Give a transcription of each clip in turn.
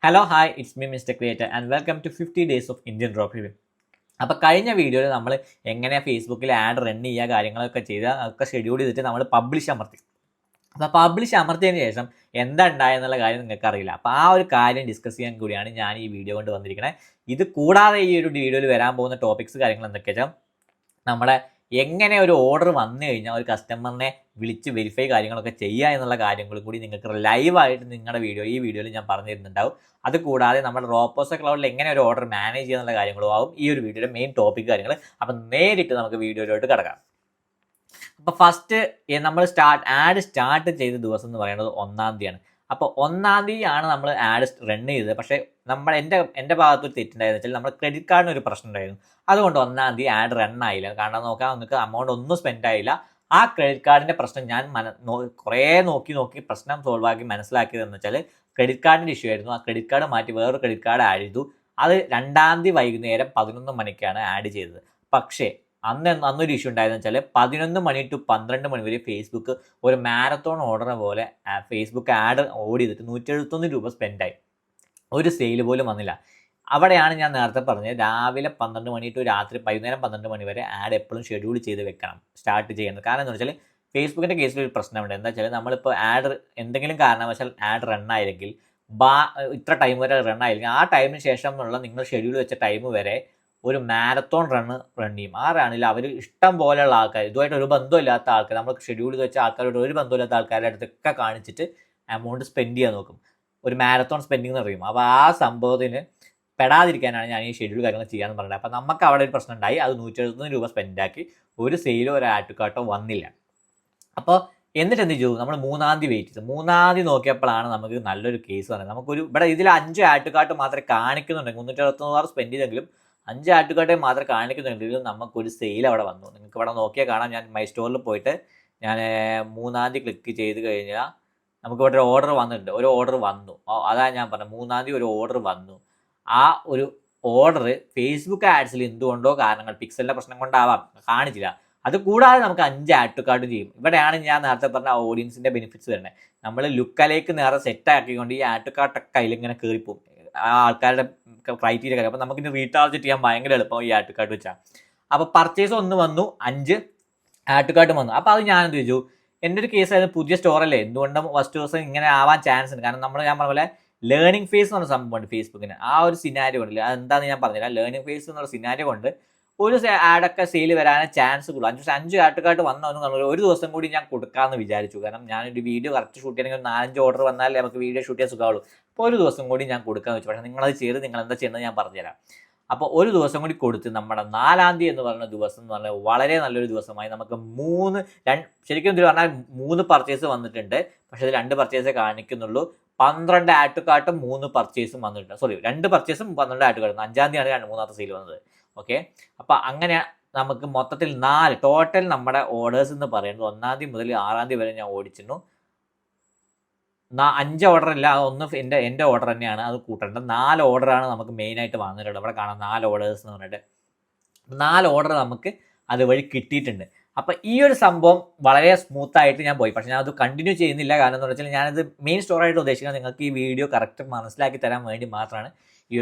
Hello hi it's me mister creator and welcome to 50 days of Indian drop review. അപ്പോൾ കഴിഞ്ഞ വീഡിയോയിൽ നമ്മൾ എങ്ങനെ ഫേസ്ബുക്കിൽ ആഡ് റൺ ചെയ്യുക കാര്യങ്ങളൊക്കെ ചെയ്ത് ഒക്കെ ഷെഡ്യൂൾ ചെയ്തിട്ട് നമ്മൾ പബ്ലിഷ് അമർത്തി. അപ്പോൾ പബ്ലിഷ് അമർത്തിയതിന് ശേഷം എന്താ ഉണ്ടായെന്നുള്ള കാര്യം നിങ്ങൾക്ക് അറിയില്ല. അപ്പോൾ ആ ഒരു കാര്യം ഡിസ്കസ് ചെയ്യാൻ കൂടിയാണ് ഞാൻ ഈ വീഡിയോ കൊണ്ട് വന്നിരിക്കുന്നത്. ഇത് കൂടാതെ ഈ ഒരു വീഡിയോയിൽ വരാൻ പോകുന്ന ടോപ്പിക്സ് കാര്യങ്ങൾ എന്തൊക്കെയാ നമ്മുടെ എങ്ങനെ ഒരു ഓർഡർ വന്നു കഴിഞ്ഞാൽ ഒരു കസ്റ്റമറിനെ വിളിച്ച് വെരിഫൈ കാര്യങ്ങളൊക്കെ ചെയ്യുക എന്നുള്ള കാര്യങ്ങളും കൂടി നിങ്ങൾക്ക് ലൈവായിട്ട് നിങ്ങളുടെ ഈ വീഡിയോയിൽ ഞാൻ പറഞ്ഞു തരുന്നുണ്ടാവും. അതുകൂടാതെ നമ്മുടെ റോപ്പോസോ ക്ലൗഡിൽ എങ്ങനെ ഒരു ഓർഡർ മാനേജ് ചെയ്യുക എന്നുള്ള കാര്യങ്ങളും ആവും ഈ ഒരു വീഡിയോയുടെ മെയിൻ ടോപ്പിക് കാര്യങ്ങൾ. അപ്പം നേരിട്ട് നമുക്ക് വീഡിയോയിലോട്ട് കിടക്കാം. അപ്പോൾ ഫസ്റ്റ് നമ്മൾ ആഡ് സ്റ്റാർട്ട് ചെയ്ത ദിവസം എന്ന് പറയുന്നത് 1-ാം തീയതിയാണ്. അപ്പോൾ 1-ാം തീയതിയാണ് നമ്മൾ ആഡ് റൺ ചെയ്തത്. പക്ഷേ എൻ്റെ ഭാഗത്തൊരു തെറ്റുണ്ടായെന്ന് വെച്ചാൽ നമ്മുടെ ക്രെഡിറ്റ് കാർഡിന് ഒരു പ്രശ്നം ഉണ്ടായിരുന്നു. അതുകൊണ്ട് 1-ാം തീയതി ആഡ് റൺ ആയില്ല. കാരണം നോക്കാൻ നിങ്ങൾക്ക് എമൗണ്ട് ഒന്നും സ്പെൻഡ് ആയില്ല. ആ ക്രെഡിറ്റ് കാർഡിൻ്റെ പ്രശ്നം ഞാൻ കുറേ നോക്കി പ്രശ്നം സോൾവ് ആക്കി മനസ്സിലാക്കിയതെന്ന് വെച്ചാൽ ക്രെഡിറ്റ് കാർഡിൻ്റെ ഇഷ്യൂ ആയിരുന്നു. ആ ക്രെഡിറ്റ് കാർഡ് മാറ്റി വേറൊരു ക്രെഡിറ്റ് കാർഡ് ആഡ് ചെയ്തു. അത് 2-ാം തീയതി വൈകുന്നേരം 11 മണിക്കാണ് ആഡ് ചെയ്തത്. പക്ഷേ അന്നൊരു ഇഷ്യൂ ഉണ്ടായതെന്ന് വെച്ചാൽ 11 മണി ടു 12 മണി വരെ ഫേസ്ബുക്ക് ഒരു മാരത്തോൺ ഓർഡർ പോലെ ഫേസ്ബുക്ക് ആഡ് ഓടി ചെയ്തിട്ട് 171 രൂപ സ്പെൻഡായി. ഒരു സെയിൽ പോലും വന്നില്ല. അവിടെയാണ് ഞാൻ നേരത്തെ പറഞ്ഞത് രാവിലെ 12 മണി ടു രാത്രി വൈകുന്നേരം 12 മണി വരെ ആഡ് എപ്പോഴും ഷെഡ്യൂൾ ചെയ്ത് വെക്കണം, സ്റ്റാർട്ട് ചെയ്യുന്നത്. കാരണം എന്ന് വെച്ചാൽ ഫേസ്ബുക്കിൻ്റെ കേസിൽ ഒരു പ്രശ്നമുണ്ട്. എന്താ വെച്ചാൽ നമ്മളിപ്പോൾ ആഡ് എന്തെങ്കിലും കാരണവശാൽ ആഡ് റൺ ആയില്ലെങ്കിൽ ഇത്ര ടൈം വരെ റൺ ആയില്ലെങ്കിൽ ആ ടൈമിന് ശേഷമുള്ള നിങ്ങൾ ഷെഡ്യൂൾ വെച്ച ടൈം വരെ ഒരു മാരത്തോൺ റൺ ചെയ്യും. ആ റണ്ണിൽ അവർ ഇഷ്ടം പോലെയുള്ള ആൾക്കാർ, ഇതുമായിട്ട് ഒരു ബന്ധമില്ലാത്ത ആൾക്കാർ, നമ്മൾ ഷെഡ്യൂൾ വെച്ച ആൾക്കാരോട് ഒരു ബന്ധമില്ലാത്ത ആൾക്കാരുടെ അടുത്തൊക്കെ കാണിച്ചിട്ട് എമൗണ്ട് സ്പെൻഡ് ചെയ്യാൻ നോക്കും. ഒരു മാരത്തോൺ സ്പെൻഡിങ് എന്ന് പറയും. അപ്പോൾ ആ സംഭവത്തിന് പെടാതിരിക്കാനാണ് ഞാൻ ഈ ഷെഡ്യൂൾ കാര്യങ്ങൾ ചെയ്യാമെന്ന് പറഞ്ഞത്. അപ്പോൾ നമുക്ക് അവിടെ ഒരു പ്രശ്നം ഉണ്ടായി. അത് 171 രൂപ സ്പെൻഡാക്കി ഒരു സെയിലോ ഒരു ആഡ് ടു കാർട്ടോ വന്നില്ല. അപ്പോൾ എന്നിട്ട് എന്ത് ചെയ്തു, നമ്മൾ 3-ാം തീയതി വെയിറ്റ് ചെയ്തു. 3-ാം തീയതി നോക്കിയപ്പോഴാണ് നമുക്ക് നല്ലൊരു കേസ് വന്നത്. നമുക്കൊരു ഇതിൽ 5 ആഡ് ടു കാർട്ട് മാത്രമേ കാണിക്കുന്നുണ്ടെങ്കിൽ 366 സ്പെൻഡ് ചെയ്തെങ്കിലും 5 ആഡ് ടു കാർട്ടേ മാത്രമേ കാണിക്കുന്നുണ്ടെങ്കിലും നമുക്കൊരു സെയിൽ അവിടെ വന്നു. നിങ്ങൾക്ക് ഇവിടെ നോക്കിയാൽ കാണാം. ഞാൻ മൈ സ്റ്റോറിൽ പോയിട്ട് ഞാൻ 3-ാം തീയതി ക്ലിക്ക് ചെയ്ത് കഴിഞ്ഞാൽ നമുക്ക് ഇവിടെ ഒരു ഓർഡർ വന്നിട്ടുണ്ട്. ഒരു ഓർഡർ വന്നു. അതാണ് ഞാൻ പറഞ്ഞത്, 3-ാം തീയതി ഒരു ഓർഡർ വന്നു. ആ ഒരു ഓർഡർ ഫേസ്ബുക്ക് ആഡ്സിൽ എന്തുകൊണ്ടോ കാരണങ്ങൾ, പിക്സലിൻ്റെ പ്രശ്നം കൊണ്ടാവാം, കാണിച്ചില്ല. അത് കൂടാതെ നമുക്ക് 5 ആഡ് ടു കാർട്ട് ചെയ്യും. ഇവിടെയാണ് ഞാൻ നേരത്തെ പറഞ്ഞ ഓഡിയൻസിൻ്റെ ബെനിഫിറ്റ്സ് വരുന്നത്. നമ്മൾ ലുക്കലേക്ക് നേരെ സെറ്റ് ആക്കിക്കൊണ്ട് ഈ ആഡ് ടു കാർട്ടൊക്കെ അതിലിങ്ങനെ കയറിപ്പോവും. ആ ആൾക്കാരുടെ ക്രൈറ്റീരിയ കാര്യം. അപ്പോൾ നമുക്കിനി റീടാർജറ്റ് ചെയ്യാൻ ഭയങ്കര എളുപ്പം ഈ ആഡ് ടു കാർട്ട് വെച്ചാൽ. അപ്പോൾ പർച്ചേസ് 1 വന്നു, 5 ആഡ് ടു കാർട്ട് വന്നു. അപ്പോൾ അത് ഞാൻ എന്ത് ചോദിച്ചു, എൻ്റെ ഒരു കേസ് ആയിരുന്നു, പുതിയ സ്റ്റോറല്ലേ, എന്തുകൊണ്ടും ഫസ്റ്റ് ദിവസം ഇങ്ങനെ ആവാൻ ചാൻസ് ഉണ്ട്. കാരണം ഞാൻ പറഞ്ഞ പോലെ ലേണിംഗ് ഫേസ് എന്ന് പറഞ്ഞ സംഭവമുണ്ട് ഫേസ്ബുക്കിന്. ആ ഒരു സിനാരിയോ ഉണ്ടല്ലോ, അതെന്താണെന്ന് ഞാൻ പറഞ്ഞില്ല. ലേണിംഗ് ഫേസ് എന്നുള്ള സിനാരിയോ കൊണ്ട് ഒരു ആഡൊക്കെ സെയിൽ വരാൻ ചാൻസ് കൂടുതൽ. 5 ആഡ് ടു കാർട്ട് വന്നു ഒരു ദിവസം കൂടി ഞാൻ കൊടുക്കാമെന്ന് വിചാരിച്ചു. കാരണം ഞാനൊരു വീഡിയോ കറക്റ്റ് ഷൂട്ട് ചെയ്യണമെങ്കിൽ 4-5 ഓർഡർ വന്നാലേ നമുക്ക് വീഡിയോ ഷൂട്ട് ചെയ്യാൻ സുഖമുള്ളൂ. അപ്പോൾ ഒരു ദിവസം കൂടി ഞാൻ കൊടുക്കാമെന്ന് വെച്ചു. പക്ഷേ നിങ്ങളത് ചെയ്ത് നിങ്ങൾ എന്താ ചെയ്യുന്നത് ഞാൻ പറഞ്ഞുതരാം. അപ്പോൾ ഒരു ദിവസം കൂടി കൊടുത്ത് നമ്മുടെ 4-ാം തീയതി എന്ന് പറയുന്ന ദിവസം എന്ന് പറഞ്ഞാൽ വളരെ നല്ലൊരു ദിവസമായി. നമുക്ക് ശരിക്കും ഇതിൽ പറഞ്ഞാൽ 3 പർച്ചേസ് വന്നിട്ടുണ്ട്. പക്ഷേ ഇത് 2 പർച്ചേസേ കാണിക്കുന്നുള്ളൂ. 12 ആഡ് ടു കാർട്ടും 3 പർച്ചേസും വന്നിട്ടുണ്ട്. 2 പർച്ചേസും 12 ആഡ് ടു കാർട്ടും. 5-ാം തീയതിയാണ് 3-ാമത്തെ സെയിൽ വന്നത്. ഓക്കെ, അപ്പോൾ അങ്ങനെ നമുക്ക് മൊത്തത്തിൽ 4 ടോട്ടൽ നമ്മുടെ ഓർഡേഴ്സ് എന്ന് പറയുന്നത് 1-ാം തീയതി മുതൽ 6-ാം തീയതി വരെ ഞാൻ ഓടിച്ചിരുന്നു. 5 ഓർഡർ അല്ല, ഒന്ന് എൻ്റെ ഓർഡർ തന്നെയാണ്, അത് കൂട്ടേണ്ടത്. 4 ഓർഡറാണ് നമുക്ക് മെയിനായിട്ട് വന്നിട്ടുള്ളത്. ഇവിടെ കാണാം 4 ഓർഡേഴ്സ് എന്ന് പറഞ്ഞിട്ട് 4 ഓർഡർ നമുക്ക് അതുവഴി കിട്ടിയിട്ടുണ്ട്. അപ്പോൾ ഈ ഒരു സംഭവം വളരെ സ്മൂത്തായിട്ട് ഞാൻ പോയി. പക്ഷേ ഞാൻ അത് കണ്ടിന്യൂ ചെയ്യുന്നില്ല. കാരണം എന്ന് വെച്ചാൽ ഞാനത് മെയിൻ സ്റ്റോറായിട്ട് ഉദ്ദേശിക്കുന്നത് നിങ്ങൾക്ക് ഈ വീഡിയോ കറക്റ്റ് മനസ്സിലാക്കി തരാൻ വേണ്ടി മാത്രമാണ് ഈ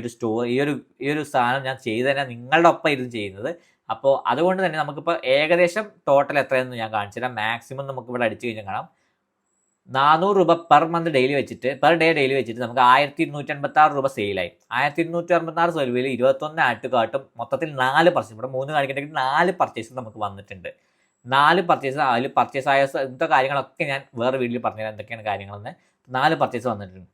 ഒരു സാധനം ഞാൻ ചെയ്ത് തന്നെ നിങ്ങളുടെ ഒപ്പം ഇരുന്ന് ചെയ്യുന്നത്. അപ്പോൾ അതുകൊണ്ട് തന്നെ നമുക്കിപ്പോൾ ഏകദേശം ടോട്ടൽ എത്രയെന്ന് ഞാൻ കാണിച്ചു തരാം. മാക്സിമം നമുക്ക് ഇവിടെ അടിച്ചു കഴിഞ്ഞാൽ കാണാം 400 രൂപ പെർ മന്ത് ഡെയിലി വെച്ചിട്ട്, പെർ ഡേ ഡെയിലി വെച്ചിട്ട് നമുക്ക് 1256 രൂപ സെയിലായി. 1256 സെയിലിൽ 21 ആഡ് ടു കാർട്ടും മൊത്തത്തിൽ 4 പർച്ചേസ്, ഇവിടെ 3 കാണിക്കുന്നുണ്ടെങ്കിൽ 4 പർച്ചേസ് നമുക്ക് വന്നിട്ടുണ്ട്. 4 പർച്ചേസ്, അതിൽ പർച്ചേസ് ആയ ഇന്നത്തെ കാര്യങ്ങളൊക്കെ ഞാൻ വേറെ വീഡിയോയിൽ പറഞ്ഞുതരാം എന്തൊക്കെയാണ് കാര്യങ്ങളെന്ന്. 4 പർച്ചേസ് വന്നിട്ടുണ്ട്.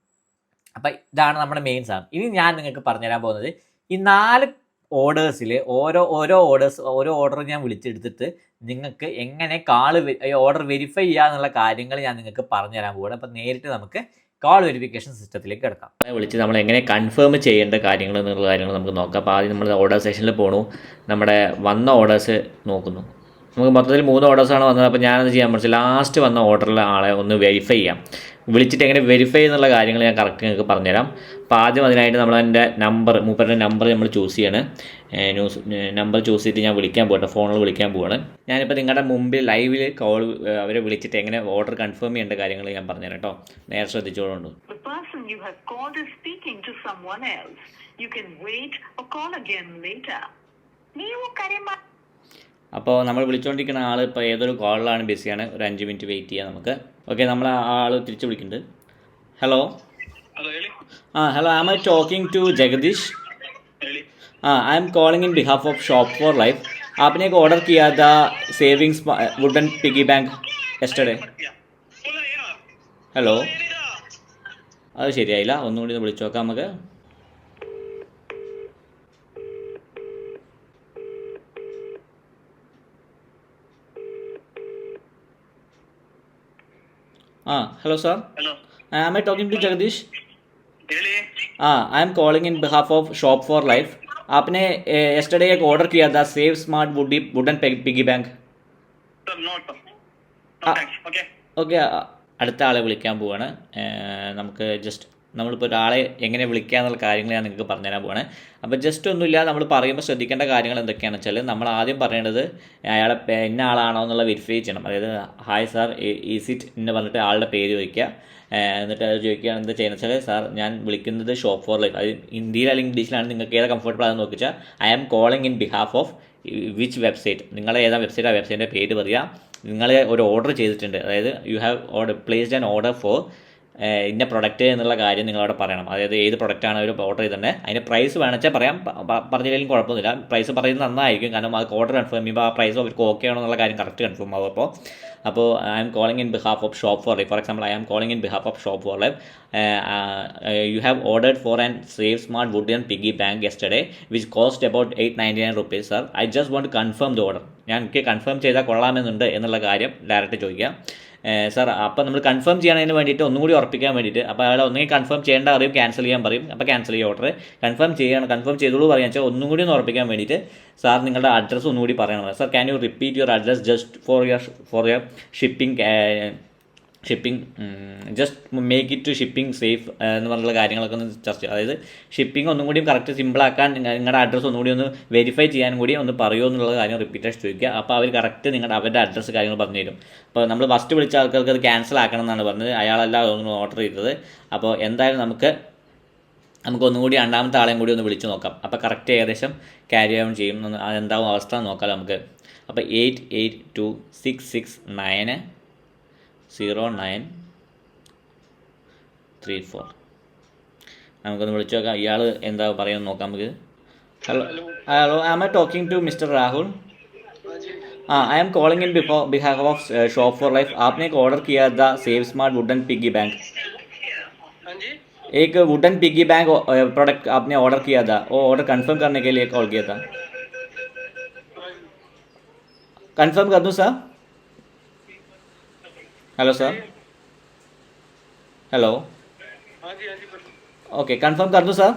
അപ്പം ഇതാണ് നമ്മുടെ മെയിൻ സാധനം. ഇനി ഞാൻ നിങ്ങൾക്ക് പറഞ്ഞുതരാൻ പോകുന്നത് ഈ 4 ഓർഡേഴ്സിൽ ഓരോ ഓർഡർ ഞാൻ വിളിച്ചെടുത്തിട്ട് നിങ്ങൾക്ക് എങ്ങനെ ഓർഡർ വെരിഫൈ ചെയ്യുക എന്നുള്ള കാര്യങ്ങൾ ഞാൻ നിങ്ങൾക്ക് പറഞ്ഞുതരാൻ പോവുകയാണ്. അപ്പം നേരിട്ട് നമുക്ക് കോൾ വെരിഫിക്കേഷൻ സിസ്റ്റത്തിലേക്ക് കിടക്കാം. വിളിച്ച് നമ്മൾ എങ്ങനെ കൺഫേം ചെയ്യേണ്ട കാര്യങ്ങൾ എന്നുള്ള കാര്യങ്ങൾ നമുക്ക് നോക്കാം. അപ്പോൾ ആദ്യം നമ്മൾ ഓർഡർ സെക്ഷനിൽ പോകണു. നമ്മുടെ വന്ന ഓർഡേഴ്സ് നോക്കുന്നു. നമുക്ക് മൊത്തത്തിൽ 3 ഓർഡേഴ്സാണ് വന്നത്. അപ്പോൾ ഞാനത് ചെയ്യാൻ പറ്റും, ലാസ്റ്റ് വന്ന ഓർഡറിലെ ആളെ ഒന്ന് വെരിഫൈ ചെയ്യാം. വിളിച്ചിട്ട് എങ്ങനെ വെരിഫൈ എന്നുള്ള കാര്യങ്ങൾ ഞാൻ കറക്റ്റ് നിങ്ങൾക്ക് പറഞ്ഞുതരാം. അപ്പോൾ ആദ്യം അതിനായിട്ട് നമ്മൾ എൻ്റെ മൂപ്പരുടെ നമ്പർ നമ്മൾ ചൂസ് ചെയ്യാണ്. നമ്പർ ചൂസ് ചെയ്തിട്ട് ഞാൻ വിളിക്കാൻ പോകട്ടെ, ഫോണിൽ വിളിക്കാൻ പോവാണ്. ഞാനിപ്പോൾ നിങ്ങളുടെ മുമ്പിൽ ലൈവിൽ അവരെ വിളിച്ചിട്ട് എങ്ങനെ ഓർഡർ കൺഫേം ചെയ്യേണ്ട കാര്യങ്ങൾ ഞാൻ പറഞ്ഞുതരാം കേട്ടോ. നേരെ ശ്രദ്ധിച്ചോളുണ്ട്. you have called is speaking to someone else. You can wait or call again later. അപ്പോൾ നമ്മൾ വിളിച്ചുകൊണ്ടിരിക്കുന്ന ആൾ ഇപ്പോൾ ഏതൊരു കോളിലാണ് ബിസിയാണ്. ഒരു 5 മിനിറ്റ് വെയിറ്റ് ചെയ്യാം നമുക്ക്. ഓക്കെ, നമ്മൾ ആ ആൾ തിരിച്ച് വിളിക്കുന്നുണ്ട്. Hello. Hello, am I talking to Jagdish? I am calling in behalf of shop for life. आपने एक ऑर्डर किया था savings wooden piggy bank yesterday. Hello, അത് ശരിയായില്ല, ഒന്നുകൂടി ഒന്ന് വിളിച്ചു നോക്കാം നമുക്ക്. Hello sir. Hello. Am I talking to Jagdish? I am calling in behalf of shop for life. आपने yesterday एक ऑर्डर किया था save smart wooden piggy bank. Okay, അടുത്ത ആളെ വിളിക്കാൻ പോവാണ്. നമുക്ക് ജസ്റ്റ് നമ്മളിപ്പോൾ ഒരാളെ എങ്ങനെ വിളിക്കുക എന്നുള്ള കാര്യങ്ങൾ ഞാൻ നിങ്ങൾക്ക് പറഞ്ഞുതരാൻ പോവാണ്. അപ്പോൾ ജസ്റ്റ് ഒന്നുമില്ല, നമ്മൾ പറയുമ്പോൾ ശ്രദ്ധിക്കേണ്ട കാര്യങ്ങൾ എന്തൊക്കെയാണെന്ന് വെച്ചാൽ, നമ്മൾ ആദ്യം പറയേണ്ടത് അയാളെ ഇന്ന ആളാണോ എന്നുള്ള വെരിഫൈ ചെയ്യണം. അതായത് ഹായ് സാർ ഈസ് ഇറ്റ് എന്ന് പറഞ്ഞിട്ട് ആളുടെ പേര് ചോദിക്കുക. എന്നിട്ട് അത് ചോദിക്കുകയാണ് എന്താ ചെയ്യുന്നത് വെച്ചാൽ, സാർ ഞാൻ വിളിക്കുന്നത് ഷോപ്പ് ഫോർ ലൈഫ്, അത് ഹിന്ദിയിൽ അല്ലെങ്കിൽ ഇംഗ്ലീഷിലാണ്, നിങ്ങൾക്ക് ഏതാ കംഫർട്ടബിൾ ആണെന്ന് നോക്കിച്ചാൽ I am calling in behalf of which website, നിങ്ങളെ ഏതാ വെബ്സൈറ്റ്, ആ വെബ്സൈറ്റിൻ്റെ പേര് പറയുക. നിങ്ങൾ ഒരു ഓർഡർ ചെയ്തിട്ടുണ്ട്, അതായത് you have placed an order for ഇന്ന പ്രൊഡക്റ്റ് എന്നുള്ള കാര്യം നിങ്ങളവിടെ പറയണം. അതായത് ഏത് പ്രൊഡക്റ്റാണ് അവർ ഓർഡർ ചെയ്തിട്ടുണ്ട്, അതിൻ്റെ പ്രൈസ് വേണമെച്ചാൽ പറയാം, പറഞ്ഞില്ലെങ്കിലും കുഴപ്പമൊന്നുമില്ല. പ്രൈസ് പറയുന്നത് നന്നായിരിക്കും, കാരണം അത് ഓർഡർ കൺഫേം ചെയ്യുമ്പോൾ ആ പ്രൈസ് അവർക്ക് ഓക്കെ ആണോ എന്നുള്ള കാര്യം കറക്റ്റ് കൺഫേം ആവും. അപ്പോൾ I am calling in behalf of shop for life. For example, I am calling in behalf of shop for life. You have ordered for and save smart wooden piggy bank yesterday which cost about 899 rupees sir. I just want to confirm the order. ഞാൻ എനിക്ക് confirm ചെയ്താൽ കൊള്ളാമെന്നുണ്ട് എന്നുള്ള കാര്യം direct ചോദിക്കാം. Sir, അപ്പോൾ നമ്മൾ confirm ചെയ്യാനതിന് വേണ്ടിയിട്ട് ഒന്നുകൂടി ഉറപ്പിക്കാൻ വേണ്ടിയിട്ട്, അപ്പോൾ അയാൾ ഒന്നുകിൽ കൺഫേം ചെയ്യേണ്ട അറിയും, ക്യാൻസൽ ചെയ്യാൻ പറയും. അപ്പോൾ ക്യാൻസൽ ചെയ്യുക ഓർഡർ. കൺഫേം ചെയ്തോളൂ പറയാൻ വെച്ചാൽ ഒന്നും കൂടി ഒന്ന് ഉറപ്പിക്കാൻ വേണ്ടിയിട്ട് സാർ നിങ്ങളുടെ അഡ്രസ്സ് ഒന്നുകൂടി പറയണം. Sir can you repeat your address just for your shipping just make it to shipping safe എന്ന് പറഞ്ഞുള്ള കാര്യങ്ങളൊക്കെ ഒന്ന് ചർച്ച ചെയ്യുക. അതായത് ഷിപ്പിംഗ് ഒന്നും കൂടി കറക്റ്റ് സിമ്പിളാക്കാൻ നിങ്ങളുടെ അഡ്രസ്സ് ഒന്നുകൂടി ഒന്ന് വെരിഫൈ ചെയ്യാനും കൂടി ഒന്ന് പറയുമോ എന്നുള്ള കാര്യം റിപ്പീറ്റായിട്ട് ചോദിക്കുക. അപ്പോൾ അവർ കറക്റ്റ് അവരുടെ അഡ്രസ്സ് കാര്യങ്ങൾ പറഞ്ഞു തരും. അപ്പോൾ നമ്മൾ ഫസ്റ്റ് വിളിച്ച ആൾക്കാർക്ക് അത് ക്യാൻസൽ ആക്കണം എന്നാണ് പറഞ്ഞത്, അയാളല്ല അതൊന്നും ഓർഡർ ചെയ്തത്. അപ്പോൾ എന്തായാലും നമുക്ക് ഒന്നുകൂടി രണ്ടാമത്തെ ആളെയും കൂടി ഒന്ന് വിളിച്ച് നോക്കാം. അപ്പോൾ കറക്റ്റ് ഏകദേശം ക്യാരി ഓൺ ചെയ്യും, അതെന്താവും അവസ്ഥ നോക്കാം നമുക്ക്. അപ്പോൾ 8826690934 നമുക്കൊന്ന് വിളിച്ചു നോക്കാം. ഇയാൾ എന്താ പറയുന്നത് നോക്കാം നമുക്ക്. Hello, am I talking to mister Rahul? I am calling in behalf of shop for life. आपने एक ऑर्डर किया था save smart wooden piggy bank. एक वुडन पिगी बैंक प्रोडक्ट आपने ऑर्डर किया था, वो ऑर्डर कंफर्म करने के लिए कॉल किया था. कंफर्म कर दूं sir? Hello sir. Hello. Okay, confirm कर दूं सर?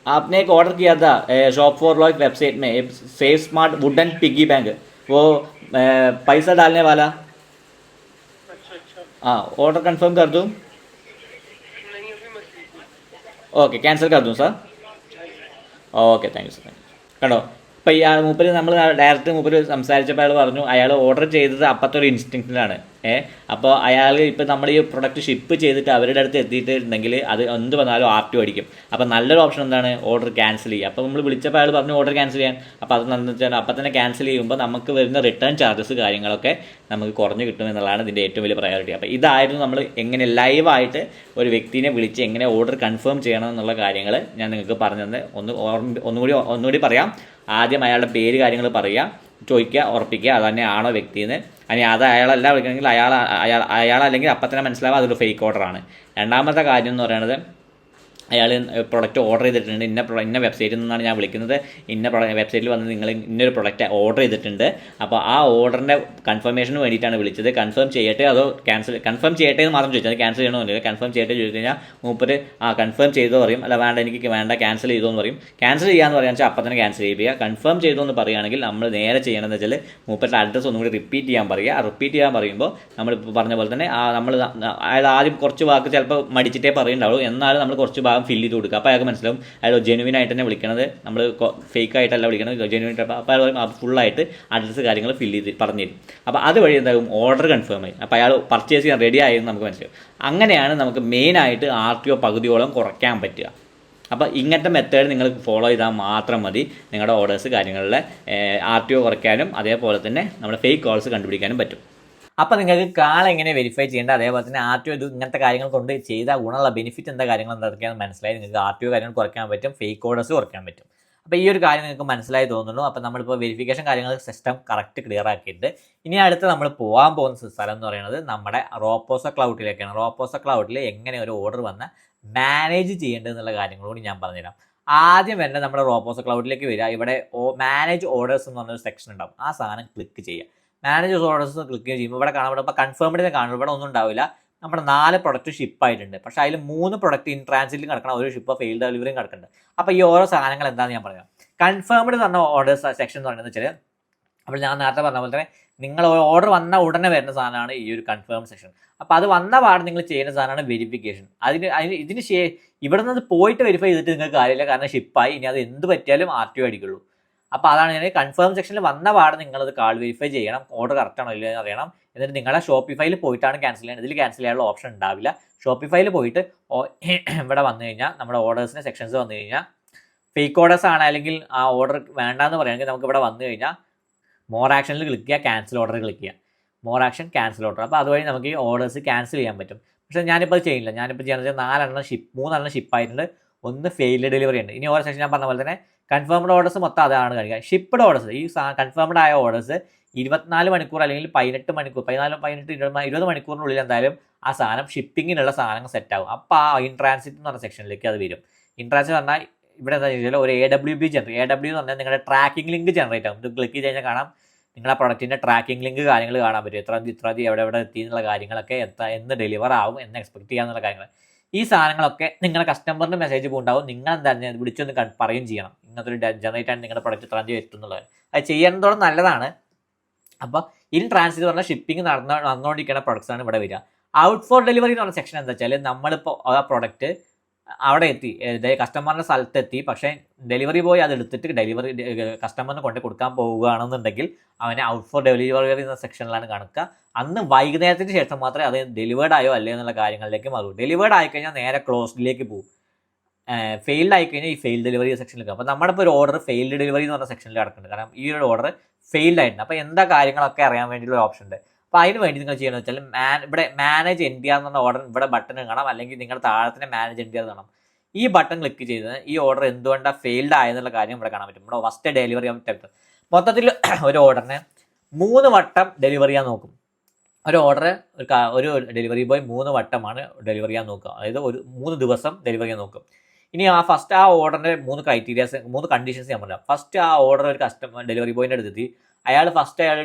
आपने एक ऑर्डर किया था शॉप फॉर लाइफ वेबसाइट में, save smart wooden piggy bank, वो पैसा डालने वाला. हाँ, ऑर्डर कंफर्म कर दूँ? ഓക്കെ, ക്യാൻസൽ कर दूँ sir? Okay, thank you sir. കണ്ടോ, ഇപ്പോൾ ഇയാൾ മൂപ്പര് നമ്മൾ ഡയറക്റ്റ് മൂപ്പര് സംസാരിച്ചപ്പോൾ അയാൾ പറഞ്ഞു അയാൾ ഓർഡർ ചെയ്തത് അപ്പത്തെ ഒരു ഇൻസ്റ്റിങ്ക്റ്റിലാണ്. അപ്പോൾ അയാൾ ഇപ്പോൾ നമ്മൾ ഈ പ്രൊഡക്റ്റ് ഷിപ്പ് ചെയ്തിട്ട് അവരുടെ അടുത്ത് എത്തിയിട്ടുണ്ടെങ്കിൽ അത് എന്ത് വന്നാലും RTO അടിക്കും. അപ്പോൾ നല്ലൊരു ഓപ്ഷൻ എന്താണ്, ഓർഡർ ക്യാൻസൽ ചെയ്യുക. അപ്പോൾ നമ്മൾ വിളിച്ചപ്പോൾ അയാൾ പറഞ്ഞു ഓർഡർ ക്യാൻസൽ ചെയ്യാൻ. അപ്പോൾ അത് എന്താണെന്ന് വെച്ചാൽ അപ്പം തന്നെ ക്യാൻസൽ ചെയ്യുമ്പോൾ നമുക്ക് വരുന്ന റിട്ടേൺ ചാർജസ് കാര്യങ്ങളൊക്കെ നമുക്ക് കുറഞ്ഞ് കിട്ടും എന്നുള്ളതാണ് ഇതിൻ്റെ ഏറ്റവും വലിയ പ്രയോറിറ്റി. അപ്പോൾ ഇതായിരുന്നു നമ്മൾ എങ്ങനെ ലൈവായിട്ട് ഒരു വ്യക്തിനെ വിളിച്ച് എങ്ങനെ ഓർഡർ കൺഫേം ചെയ്യണം എന്നുള്ള കാര്യങ്ങൾ ഞാൻ നിങ്ങൾക്ക് പറഞ്ഞു തന്നെ. ഒന്നുകൂടി പറയാം. ആദ്യം അയാളുടെ പേര് കാര്യങ്ങൾ പറയുക, ചോദിക്കുക, ഉറപ്പിക്കുക അത് തന്നെയാണോ വ്യക്തിയെന്ന്. അല്ലെങ്കിൽ അത് അയാളല്ല വിളിക്കണമെങ്കിൽ അയാളല്ലെങ്കിൽ അപ്പം തന്നെ മനസ്സിലാവുക അതൊരു ഫേക്ക് ഓർഡറാണ്. രണ്ടാമത്തെ കാര്യം എന്ന് പറയുന്നത്, അയാൾ പ്രൊഡക്റ്റ് ഓർഡർ ചെയ്തിട്ടുണ്ട്, ഇന്ന വെബ്സൈറ്റിൽ നിന്നാണ് ഞാൻ വിളിക്കുന്നത്, ഇന്ന വെബ്സൈറ്റിൽ വന്ന് നിങ്ങൾ ഇന്നൊരു പ്രൊഡക്റ്റ് ഓർഡർ ചെയ്തിട്ടുണ്ട്, അപ്പോൾ ആ ഓർഡറിൻ്റെ കൺഫർമേഷന് വേണ്ടിയിട്ടാണ് വിളിച്ചത്. കൺഫേം ചെയ്യട്ടെ അതോ കൺഫേം ചെയ്യട്ടെ എന്ന് മാത്രം ചോദിച്ചാൽ ക്യാൻസൽ ചെയ്യണമെന്നില്ല. കൺഫേം ചെയ്യട്ടെ ചോദിച്ചു കഴിഞ്ഞാൽ മൂപ്പര് കൺഫേം ചെയ്തോ പറയും, അല്ല വേണ്ട എനിക്ക് വേണ്ട ക്യാൻസൽ ചെയ്തോ എന്ന് പറയും. ക്യാൻസൽ ചെയ്യാന്ന് പറയാന്ന് വെച്ചാൽ അപ്പം തന്നെ ക്യാൻസൽ ചെയ്യുക. കൺഫേം ചെയ്തോ എന്ന് പറയുകയാണെങ്കിൽ നമ്മൾ നേരെ ചെയ്യണമെന്ന് വെച്ചാൽ മൂപ്പരുടെ അഡ്രസ്സ് ഒന്നും കൂടി റിപ്പീറ്റ് ചെയ്യാൻ പറയുക. റിപ്പീറ്റ് ചെയ്യാൻ പറയുമ്പോൾ നമ്മളിപ്പോൾ പറഞ്ഞ പോലെ തന്നെ നമ്മൾ അതായത് ആദ്യം കുറച്ച് വാക്ക് ചിലപ്പോൾ മടിച്ചിട്ടേ പറയുന്നുണ്ടാവുള്ളൂ, എന്നാലും നമ്മൾ കുറച്ച് ഭാഗം ഫില്ല് ചെയ്ത് കൊടുക്കുക. അപ്പോൾ അയാൾക്ക് മനസ്സിലാവും അയാൾ ജെനുവിൻ ആയിട്ട് തന്നെ വിളിക്കണത്, നമ്മൾ ഫേക്ക് ആയിട്ടല്ല വിളിക്കണത്, ജെനുവിൻ ആയിട്ട്. അപ്പോൾ അയാൾ ഫുള്ളായിട്ട് അഡ്രസ്സ് കാര്യങ്ങൾ ഫില്ല് ചെയ്ത് പറഞ്ഞു തരും. അപ്പോൾ അതുവഴി എന്താകും ഓർഡർ കൺഫേം ആയി. അപ്പോൾ അയാൾ പർച്ചേസ് ചെയ്യാൻ റെഡി ആയെന്ന് നമുക്ക് മനസ്സിലാവും. അങ്ങനെയാണ് നമുക്ക് മെയിനായിട്ട് RTO പകുതിയോളം കുറയ്ക്കാൻ പറ്റുക. അപ്പോൾ ഇങ്ങനത്തെ മെത്തേഡ് നിങ്ങൾ ഫോളോ ചെയ്താൽ മാത്രം മതി നിങ്ങളുടെ ഓർഡേഴ്സ് കാര്യങ്ങളിലെ RTO കുറയ്ക്കാനും അതേപോലെ തന്നെ നമ്മുടെ ഫേക്ക് കോൾസ് കണ്ടുപിടിക്കാനും പറ്റും. അപ്പോൾ നിങ്ങൾക്ക് കാൾ എങ്ങനെ വെരിഫൈ ചെയ്യേണ്ടത്, അതേപോലെ തന്നെ RTO ഇത് ഇങ്ങനത്തെ കാര്യങ്ങൾ കൊണ്ട് ചെയ്താൽ ഗുണമുള്ള ബെനിഫിറ്റ് എന്താ കാര്യങ്ങൾ എന്തൊക്കെയാണെന്ന് മനസ്സിലായി. നിങ്ങൾക്ക് RTO കാര്യങ്ങൾ കുറയ്ക്കാൻ പറ്റും, ഫേക്ക് ഓർഡേഴ്സ് കുറയ്ക്കാൻ പറ്റും. അപ്പോൾ ഈ ഒരു കാര്യം നിങ്ങൾക്ക് മനസ്സിലായി തോന്നുന്നു. അപ്പോൾ നമ്മളിപ്പോൾ വെരിഫിക്കേഷൻ കാര്യങ്ങൾ സിസ്റ്റം കറക്റ്റ് ക്ലിയർ ആക്കിയിട്ട് ഇനി അടുത്ത് നമ്മൾ പോകാൻ പോകുന്ന സ്ഥലം എന്ന് പറയുന്നത് നമ്മുടെ റോപ്പോസോ ക്ലൗഡിലേക്കാണ്. റോപ്പോസോ ക്ലൗഡിൽ എങ്ങനെ ഒരു ഓർഡർ വന്നാൽ മാനേജ് ചെയ്യേണ്ടത് എന്നുള്ള കാര്യങ്ങളോട് ഞാൻ പറഞ്ഞുതരാം. ആദ്യം തന്നെ നമ്മുടെ റോപ്പോസോ ക്ലൗഡിലേക്ക് വരിക. ഇവിടെ മാനേജ് ഓർഡേഴ്സ് എന്ന് പറഞ്ഞൊരു സെക്ഷൻ ഉണ്ടാവും. ആ സാധനം ക്ലിക്ക് ചെയ്യുക. മാനേജ് ഓർഡേഴ്സ് ക്ലിക്ക് ചെയ്യുമ്പോൾ ഇവിടെ കാണാൻ ഇപ്പോൾ കൺഫേംഡ് കാണുമ്പോൾ ഇവിടെ ഒന്നും ഉണ്ടാവില്ല. നമ്മുടെ 4 പ്രൊഡക്റ്റ് ഷിപ്പായിട്ടുണ്ട്. പക്ഷേ അതിൽ 3 പ്രൊഡക്റ്റ് ഇൻ ട്രാൻസിറ്റിൽ കിടക്കണം, ഒരു ഷിപ്പ് ഫെയിൽ ഡെലിവറിയും കിടക്കുന്നുണ്ട്. അപ്പോൾ ഈ ഓരോ സാധനങ്ങൾ എന്താണെന്ന് ഞാൻ പറയാം. കൺഫേംഡ് എന്ന് പറഞ്ഞ ഓർഡേഴ്സ് സെക്ഷൻ എന്ന് പറയുന്നത് വെച്ചാൽ അപ്പോൾ ഞാൻ നേരത്തെ പറഞ്ഞ പോലെ തന്നെ നിങ്ങൾ ഓർഡർ വന്ന ഉടനെ വരുന്ന സാധനമാണ് ഈ ഒരു കൺഫേം സെക്ഷൻ. അപ്പോൾ അത് വന്ന പാട് നിങ്ങൾ ചെയ്യുന്ന സാധനമാണ് വെരിഫിക്കേഷൻ. ഇതിന് ഇവിടെ നിന്ന് പോയിട്ട് വെരിഫൈ ചെയ്തിട്ട് നിങ്ങൾക്ക് കാര്യമില്ല, കാരണം ഷിപ്പായി. ഇനി അത് എന്ത് പറ്റിയാലും RTO അടിക്കുള്ളൂ. അപ്പോൾ അതാണ് ഞാൻ കൺഫേം സെക്ഷനിൽ വന്ന പാട് നിങ്ങളത് കാൾ വെരിഫൈ ചെയ്യണം, ഓർഡർ കറക്റ്റ് ആണോ ഇല്ലെന്ന് അറിയണം. എന്നിട്ട് നിങ്ങളുടെ ഷോപ്പിഫൈയിൽ പോയിട്ടാണ് ക്യാൻസൽ ചെയ്യുന്നത്. ഇതിൽ ക്യാൻസൽ ചെയ്യാനുള്ള ഓപ്ഷൻ ഉണ്ടാവില്ല. ഷോപ്പിഫൈയിൽ പോയിട്ട് ഇവിടെ വന്നു കഴിഞ്ഞാൽ നമ്മുടെ ഓർഡേഴ്സിൻ്റെ സെക്ഷൻസ് വന്നു കഴിഞ്ഞാൽ ഫേക്ക് ഓർഡേഴ്സ് ആണ് അല്ലെങ്കിൽ ആ ഓർഡർ വേണ്ടാന്ന് പറയുകയാണെങ്കിൽ നമുക്ക് ഇവിടെ വന്നു കഴിഞ്ഞാൽ മോർ ആക്ഷനിൽ ക്ലിക്ക് ചെയ്യുക, ക്യാൻസൽ ഓർഡർ ക്ലിക്ക് ചെയ്യുക, മോർ ആക്ഷൻ ക്യാൻസൽ ഓർഡർ. അപ്പോൾ അതുവഴി നമുക്ക് ഈ ഓർഡേഴ്സ് ക്യാൻസൽ ചെയ്യാൻ പറ്റും. പക്ഷേ ഞാനിപ്പോൾ അത് ചെയ്യില്ല. ഞാനിപ്പോൾ ചെയ്യുന്നത് 3 ഷിപ്പായിട്ടുണ്ട്, 1 ഫെയിൽഡ് ഡെലിവറി ഉണ്ട്. ഇനി ഓരോ സെക്ഷൻ ഞാൻ പറഞ്ഞ പോലെ തന്നെ കൺഫേംഡ് ഓർഡേഴ്സ് മൊത്തം അതാണ് കാണിക്കുക. ഷിപ്പ്ഡ് ഓർഡേഴ്സ്, ഈ കൺഫേംഡ് ആയ ഓർഡേഴ്സ് 24 മണിക്കൂർ അല്ലെങ്കിൽ 18 മണിക്കൂർ, 20 മണിക്കൂറിനുള്ളിൽ എന്തായാലും ആ സാധനം ഷിപ്പിങ്ങിനുള്ള സാധനങ്ങൾ സെറ്റ് ആകും. അപ്പോൾ ആ ഇൻ ട്രാൻസിറ്റ് എന്ന് പറഞ്ഞ സെക്ഷനിലേക്ക് അത് വരും. ഇൻ ട്രാൻസിറ്റ് പറഞ്ഞാൽ ഇവിടെ എന്താ വെച്ചാൽ ഒരു AWB AWB എന്ന് പറഞ്ഞാൽ നിങ്ങളുടെ ട്രാക്കിംഗ് ലിങ്ക് ജനറേറ്റ് ആകും. ഇത് ക്ലിക്ക് ചെയ്ത് കഴിഞ്ഞാൽ കാണാം നിങ്ങളുടെ പ്രൊഡക്റ്റിൻ്റെ ട്രാക്കിംഗ് ലിങ്ക് കാര്യങ്ങൾ കാണാൻ പറ്റും. ഇത്ര എവിടെ എത്തി എന്നുള്ള കാര്യങ്ങളൊക്കെ എന്ന് ഡെലിവർ ആവും, എന്ന് എക്സ്പെക്ട് ചെയ്യാന്നുള്ള കാര്യങ്ങൾ. ഈ സാധനങ്ങളൊക്കെ നിങ്ങളുടെ കസ്റ്റമറിന് മെസ്സേജ് പോകുന്നുണ്ടാവും. നിങ്ങൾ എന്താ വിളിച്ചൊന്ന് പറയും ചെയ്യണം, ഇങ്ങനത്തെ ഒരു ജനറേറ്റ് ആണ് നിങ്ങളുടെ പ്രൊഡക്റ്റ് ഇത്ര എത്തുന്നുള്ളത്. അത് ചെയ്യുന്നതോടെ നല്ലതാണ്. അപ്പോൾ ഇൻ ട്രാൻസിറ്റ് പറഞ്ഞാൽ ഷിപ്പിംഗ് നടന്നുകൊണ്ടിരിക്കുന്ന പ്രൊഡക്ട്സ് ആണ് ഇവിടെ വരിക. ഔട്ട് ഫോർ ഡെലിവറി എന്ന് പറഞ്ഞ സെക്ഷൻ എന്താ വെച്ചാൽ നമ്മളിപ്പോൾ ആ പ്രൊഡക്റ്റ് അവിടെ എത്തി, കസ്റ്റമറിൻ്റെ സ്ഥലത്തെത്തി, പക്ഷേ ഡെലിവറി ബോയ് അത് എടുത്തിട്ട് കസ്റ്റമറിന് കൊണ്ട് കൊടുക്കാൻ പോവുകയാണെന്നുണ്ടെങ്കിൽ അവനെ ഔട്ട് ഫോർ ഡെലിവറി എന്ന സെക്ഷനിലാണ് കാണിക്കുക. അന്ന് വൈകുന്നേരത്തിന് ശേഷം മാത്രമേ അത് ഡെലിവേർഡ് ആയോ അല്ലേ എന്നുള്ള കാര്യങ്ങളിലേക്ക് മാറും. ഡെലിവേർഡ് ആയിക്കഴിഞ്ഞാൽ നേരെ ക്ലോസ്ഡിലേക്ക് പോകും. ഫെയിൽഡ് ആയിക്കഴിഞ്ഞാൽ ഈ ഫെയിൽഡ് ഡെലിവറി സെക്ഷനിലേക്ക്. അപ്പോൾ നമ്മുടെ ഇപ്പോൾ ഒരു ഓർഡർ ഫെയിൽഡ് ഡെലിവറി എന്ന് പറഞ്ഞ സെക്ഷനിൽ കിടക്കുന്നുണ്ട്. കാരണം ഈ ഒരു ഓർഡർ ഫെയിൽഡ് ആയിട്ടുണ്ട്. അപ്പോൾ എന്താ കാര്യങ്ങളൊക്കെ അറിയാൻ വേണ്ടിയുള്ള ഓപ്ഷൻ ഉണ്ട്. അപ്പോൾ അതിന് വേണ്ടി നിങ്ങൾ ചെയ്യണമെന്ന് വെച്ചാൽ ഇവിടെ മാനേജ് NTR എന്ന് പറഞ്ഞ ഓർഡർ ഇവിടെ ബട്ടൺ കാണാം, അല്ലെങ്കിൽ നിങ്ങളുടെ താഴത്തിന് മാനേജ് NTR കാണാം. ഈ ബട്ടൺ ക്ലിക്ക് ചെയ്ത് ഈ ഓർഡർ എന്തുകൊണ്ടാണ് ഫെയിൽഡ് ആയെന്നുള്ള കാര്യം ഇവിടെ കാണാൻ പറ്റും. ഇവിടെ ഫസ്റ്റ് ഡെലിവറി ആകുമ്പോൾ മൊത്തത്തിൽ ഒരു ഓർഡറിനെ 3 വട്ടം ഡെലിവറി ചെയ്യാൻ നോക്കും. ഒരു ഓർഡർ ഒരു ഡെലിവറി ബോയ് 3 വട്ടമാണ് ഡെലിവറി ചെയ്യാൻ നോക്കുക. അതായത് 3 ദിവസം ഡെലിവറി ചെയ്യാൻ നോക്കും. ഇനി ഫസ്റ്റ് ആ ഓർഡറിൻ്റെ 3 ക്രൈറ്റീരിയാസ്, 3 കണ്ടീഷൻസ് ഞാൻ പറയാം. ഫസ്റ്റ് ആ ഓർഡർ ഒരു ഡെലിവറി ബോയിൻ്റെ അടുത്തെത്തി, അയാൾ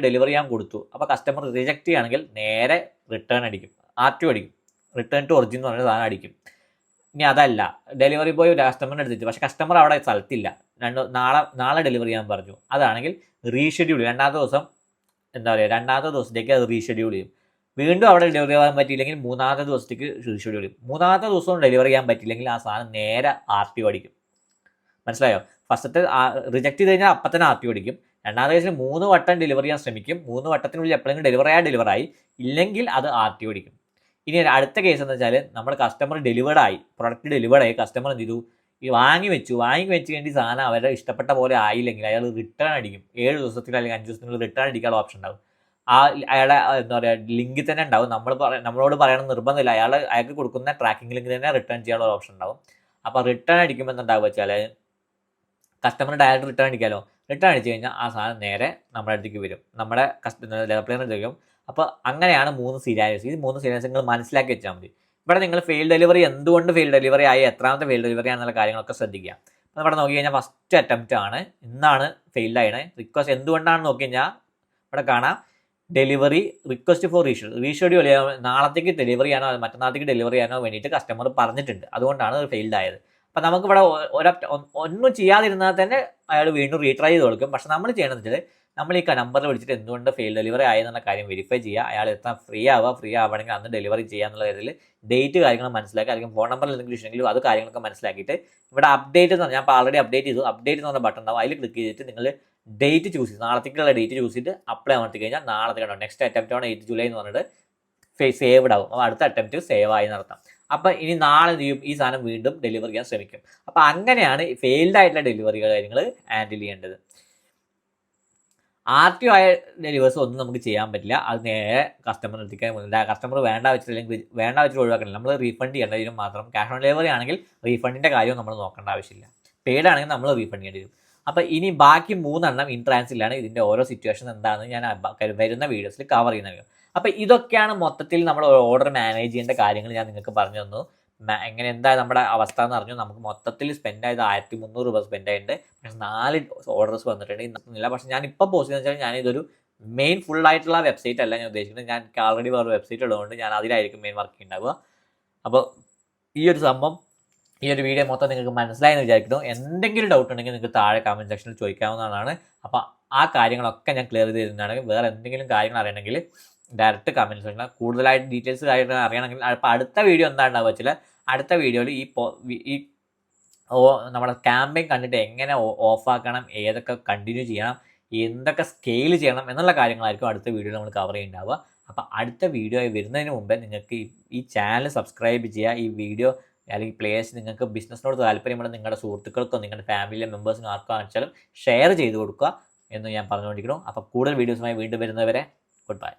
ഡെലിവറി ചെയ്യാൻ കൊടുത്തു. അപ്പോൾ കസ്റ്റമർ റിജക്റ്റ് ചെയ്യുകയാണെങ്കിൽ നേരെ റിട്ടേൺ അടിക്കും, RTO അടിക്കും, റിട്ടേൺ ടു ഒറിജിൻ എന്ന് പറഞ്ഞ സാധനം അടിക്കും. ഇനി അതല്ല, ഡെലിവറി ബോയ് കസ്റ്റമറിന് എടുത്തിട്ട് പക്ഷേ കസ്റ്റമർ അവിടെ സ്ഥലത്തില്ല, നാളെ ഡെലിവറി ചെയ്യാൻ പറഞ്ഞു, അതാണെങ്കിൽ റീഷെഡ്യൂൾ രണ്ടാമത്തെ ദിവസത്തേക്ക് അത് റീഷെഡ്യൂൾ ചെയ്യും. വീണ്ടും അവിടെ ഡെലിവറി ചെയ്യാൻ പറ്റിയില്ലെങ്കിൽ 3ാമത്തെ ദിവസത്തേക്ക് റീഷെഡ്യൂൾ ചെയ്യും. 3ാമത്തെ ദിവസവും ഡെലിവറി ചെയ്യാൻ പറ്റിയില്ലെങ്കിൽ ആ സാധനം നേരെ RTO അടിക്കും. മനസ്സിലായോ? ഫസ്റ്റത്തെ റിജക്ട് ചെയ്ത് കഴിഞ്ഞാൽ അപ്പം തന്നെ RTO അടിക്കും. 2ാമത്തെ കേസിൽ 3 വട്ടം ഡെലിവറി ചെയ്യാൻ ശ്രമിക്കും. 3 വട്ടത്തിനുള്ളിൽ എപ്പോഴെങ്കിലും ഡെലിവറായി ഇല്ലെങ്കിൽ അത് RTO അടിക്കും. ഇനി അടുത്ത കേസ് എന്ന് വെച്ചാൽ നമ്മുടെ കസ്റ്റമർ പ്രൊഡക്റ്റ് ഡെലിവേർഡായി, കസ്റ്റമർ എന്ത് ചെയ്തു, ഈ വാങ്ങി വെച്ച് കഴിഞ്ഞ് സാധനം അവരുടെ ഇഷ്ടപ്പെട്ട പോലെ ആയില്ലെങ്കിൽ അയാൾ റിട്ടേൺ അടിക്കും. 7 ദിവസത്തിൽ അല്ലെങ്കിൽ 5 ദിവസത്തിനുള്ളിൽ റിട്ടേൺ അടിക്കാനുള്ള ഓപ്ഷൻ ഉണ്ടാവും. അയാളെ എന്താ പറയുക ലിങ്കിൽ തന്നെ ഉണ്ടാവും. നമ്മളോട് പറയണം നിർബന്ധമില്ല, അയാൾക്ക് കൊടുക്കുന്ന ട്രാക്കിംഗ് ലിങ്ക് തന്നെ റിട്ടേൺ ചെയ്യാനുള്ള ഓപ്ഷൻ ഉണ്ടാവും. അപ്പോൾ റിട്ടേൺ അടിക്കുമ്പോൾ എന്താണ്ടാവുക വെച്ചാൽ കസ്റ്റമർ ഡയറക്റ്റ് റിട്ടേൺ അടിക്കാമല്ലോ. റിട്ടേൺ അടിച്ചു കഴിഞ്ഞാൽ ആ സാധനം നേരെ നമ്മുടെ അടുത്തേക്ക് വരും, നമ്മുടെ ഡെവലപ്പറിന് വരും. അപ്പോൾ അങ്ങനെയാണ് 3 സീരിയസ്. ഈ 3 സീരിയസ് നിങ്ങൾ മനസ്സിലാക്കി വെച്ചാൽ മതി. ഇവിടെ നിങ്ങൾ ഫെയിൽ ഡെലിവറി എന്തുകൊണ്ട് ഫെയിൽ ഡെലിവറി ആയി, എത്രാമത്തെ ഫെയിൽ ഡെലിവറി ആണെന്നുള്ള കാര്യങ്ങളൊക്കെ ശ്രദ്ധിക്കുക. അപ്പോൾ ഇവിടെ നോക്കി കഴിഞ്ഞാൽ ഫസ്റ്റ് അറ്റംപ്റ്റ് ആണ്, ഇന്നാണ് ഫെയിൽഡ് ആയത്. റിക്വസ്റ്റ് എന്തുകൊണ്ടാണ് നോക്കി കഴിഞ്ഞാൽ ഇവിടെ കാണാം ഡെലിവറി റിക്വസ്റ്റ് ഫോർ റീഷെഡ്യൂൾ ചെയ്യാൻ, നാളത്തേക്ക് ഡെലിവറി ചെയ്യാനോ മറ്റന്നാളത്തേക്ക് ഡെലിവറി ചെയ്യാനോ വേണ്ടിയിട്ട് കസ്റ്റമർ പറഞ്ഞിട്ടുണ്ട്, അതുകൊണ്ടാണ് ഫെയിൽഡ് ആയത്. അപ്പം നമുക്കിവിടെ ഒന്നും ചെയ്യാതിരുന്നാൽ തന്നെ അയാൾ വീണ്ടും റീട്രൈ ചെയ്ത് കൊടുക്കും. പക്ഷെ നമ്മൾ ചെയ്യണമെന്ന് വെച്ചാൽ നമ്മൾ ഈ നമ്പറിൽ വിളിച്ചിട്ട് എന്തുകൊണ്ട് ഫെയിൽ ഡെലിവറി ആയി എന്നുള്ള കാര്യം വെരിഫൈ ചെയ്യുക. അയാൾ എത്താൻ ഫ്രീ ആവുകയാണെങ്കിൽ അന്ന് ഡെലിവറി ചെയ്യാന്നുള്ള കാര്യത്തിൽ ഡേറ്റ് കാര്യങ്ങൾ മനസ്സിലാക്കുക. അല്ലെങ്കിൽ ഫോൺ നമ്പറിൽ എന്തെങ്കിലും ഇഷ്യൂ അത് കാര്യങ്ങളൊക്കെ മനസ്സിലാക്കിയിട്ട് ഇവിടെ അപ്ഡേറ്റ് എന്ന് പറഞ്ഞാൽ ഞാൻ ഓൾറെഡി അപ്ഡേറ്റ് ചെയ്തു. അപ്ഡേറ്റ് എന്ന് പറഞ്ഞ ബട്ടൺ ഉണ്ടാവും, അതിൽ ക്ലിക്ക് ചെയ്തിട്ട് നിങ്ങൾ ഡേറ്റ് ചൂസ് ചെയ്ത് നാളത്തേക്കുള്ള ഡേറ്റ് ചൂസ് ചെയ്തിട്ട് അപ്ലൈ അമർത്തി കഴിഞ്ഞാൽ നാളത്തെ ഉണ്ടാവും. നെക്സ്റ്റ് അറ്റംപ്റ്റ് ആണ് 8 ജൂലൈ എന്ന് പറഞ്ഞിട്ട് സേവ്ഡ് ആവും. അപ്പോൾ അടുത്ത അറ്റംപ്റ്റ് സേവ് ആയി നടത്താം. അപ്പോൾ ഇനി നാളെ എന്ത് ചെയ്യും, ഈ സാധനം വീണ്ടും ഡെലിവറി ചെയ്യാൻ ശ്രമിക്കും. അപ്പോൾ അങ്ങനെയാണ് ഫെയിൽഡ് ആയിട്ടുള്ള ഡെലിവറി കാര്യങ്ങൾ ഹാൻഡിൽ ചെയ്യേണ്ടത്. RTO ആയ ഡെലിവേഴ്സ് ഒന്നും നമുക്ക് ചെയ്യാൻ പറ്റില്ല. അത് നേരെ കസ്റ്റമർ എത്തിക്കാൻ പോകുന്നില്ല. കസ്റ്റമർ വേണ്ട വെച്ചിട്ട് ഒഴിവാക്കണില്ല. നമ്മൾ റീഫണ്ട് ചെയ്യേണ്ടതിനും മാത്രം. ക്യാഷ് ഓൺ ഡെലിവറി ആണെങ്കിൽ റീഫണ്ടിൻ്റെ കാര്യവും നമ്മൾ നോക്കേണ്ട ആവശ്യമില്ല. പെയ്ഡ് ആണെങ്കിൽ നമ്മൾ റീഫണ്ട് ചെയ്യേണ്ടി വരും. അപ്പോൾ ഇനി ബാക്കി 3 ഇൻ ട്രാൻസിലാണ്. ഇതിൻ്റെ ഓരോ സിറ്റുവേഷൻ എന്താണെന്ന് ഞാൻ വരുന്ന വീഡിയോസിൽ കവർ ചെയ്യുന്നത്. അപ്പോൾ ഇതൊക്കെയാണ് മൊത്തത്തിൽ നമ്മൾ ഓർഡർ മാനേജ് ചെയ്യേണ്ട കാര്യങ്ങൾ ഞാൻ നിങ്ങൾക്ക് പറഞ്ഞു തന്നു. എങ്ങനെ എന്താ നമ്മുടെ അവസ്ഥ എന്ന് പറഞ്ഞു. നമുക്ക് മൊത്തത്തിൽ സ്പെൻഡ് ആയത് 1300 രൂപ സ്പെൻഡ് ആയിട്ടുണ്ട്. പക്ഷേ 4 ഓർഡേഴ്സ് വന്നിട്ടുണ്ട് ഇന്നില്ല. പക്ഷേ ഞാൻ ഇപ്പോൾ പോസ്റ്റ് ചെയ്തെന്ന് വെച്ചാൽ ഞാനിതൊരു മെയിൻ ഫുൾ ആയിട്ടുള്ള വെബ്സൈറ്റ് അല്ല ഞാൻ ഉദ്ദേശിക്കുന്നത്. ഞാൻ ആൾറെഡി വേറെ വെബ്സൈറ്റ് ഉള്ളതുകൊണ്ട് ഞാൻ അതിലായിരിക്കും മെയിൻ വർക്ക് ഉണ്ടാവുക. അപ്പോൾ ഈ ഒരു സംഭവം, ഈ ഒരു വീഡിയോ മൊത്തം നിങ്ങൾക്ക് മനസ്സിലായെന്ന് വിചാരിക്കുന്നു. എന്തെങ്കിലും ഡൗട്ട് ഉണ്ടെങ്കിൽ നിങ്ങൾക്ക് താഴെ കമൻറ്റ് സെക്ഷനിൽ ചോദിക്കാവുന്നതാണ്. അപ്പോൾ ആ കാര്യങ്ങളൊക്കെ ഞാൻ ക്ലിയർ ചെയ്ത് തരുന്നതാണ്. വേറെ എന്തെങ്കിലും കാര്യങ്ങൾ അറിയണമെങ്കിൽ ഡയറക്റ്റ് കമൻറ്റ് സെക്ഷനിൽ കൂടുതലായിട്ട് ഡീറ്റെയിൽസ് കാര്യങ്ങൾ അറിയണമെങ്കിൽ അപ്പോൾ അടുത്ത വീഡിയോ എന്താണ്ടാവുക വെച്ചാൽ അടുത്ത വീഡിയോയിൽ ഈ നമ്മുടെ ക്യാമ്പയിൻ കണ്ടിട്ട് എങ്ങനെ ഓഫാക്കണം, ഏതൊക്കെ കണ്ടിന്യൂ ചെയ്യണം, എന്തൊക്കെ സ്കെയിൽ ചെയ്യണം എന്നുള്ള കാര്യങ്ങളായിരിക്കും അടുത്ത വീഡിയോയിൽ നമ്മൾ കവർ ചെയ്യുന്നുണ്ടാവുക. അപ്പോൾ അടുത്ത വീഡിയോ വരുന്നതിന് മുമ്പേ നിങ്ങൾക്ക് ഈ ചാനൽ സബ്സ്ക്രൈബ് ചെയ്യുക. ഈ വീഡിയോ അല്ലെങ്കിൽ പ്ലേയേഴ്സ് നിങ്ങൾക്ക് ബിസിനസ്സിനോട് താല്പര്യമുള്ള നിങ്ങളുടെ സുഹൃത്തുക്കൾക്കോ നിങ്ങളുടെ ഫാമിലിയിലെ മെമ്പേഴ്സിനോ ആർക്കോ വെച്ചാലും ഷെയർ ചെയ്ത് കൊടുക്കുക എന്ന് ഞാൻ പറഞ്ഞുകൊണ്ടിരിക്കുന്നു. അപ്പോൾ കൂടുതൽ വീഡിയോസുമായി വീണ്ടും വരുന്നവരെ ഗുഡ് ബൈ.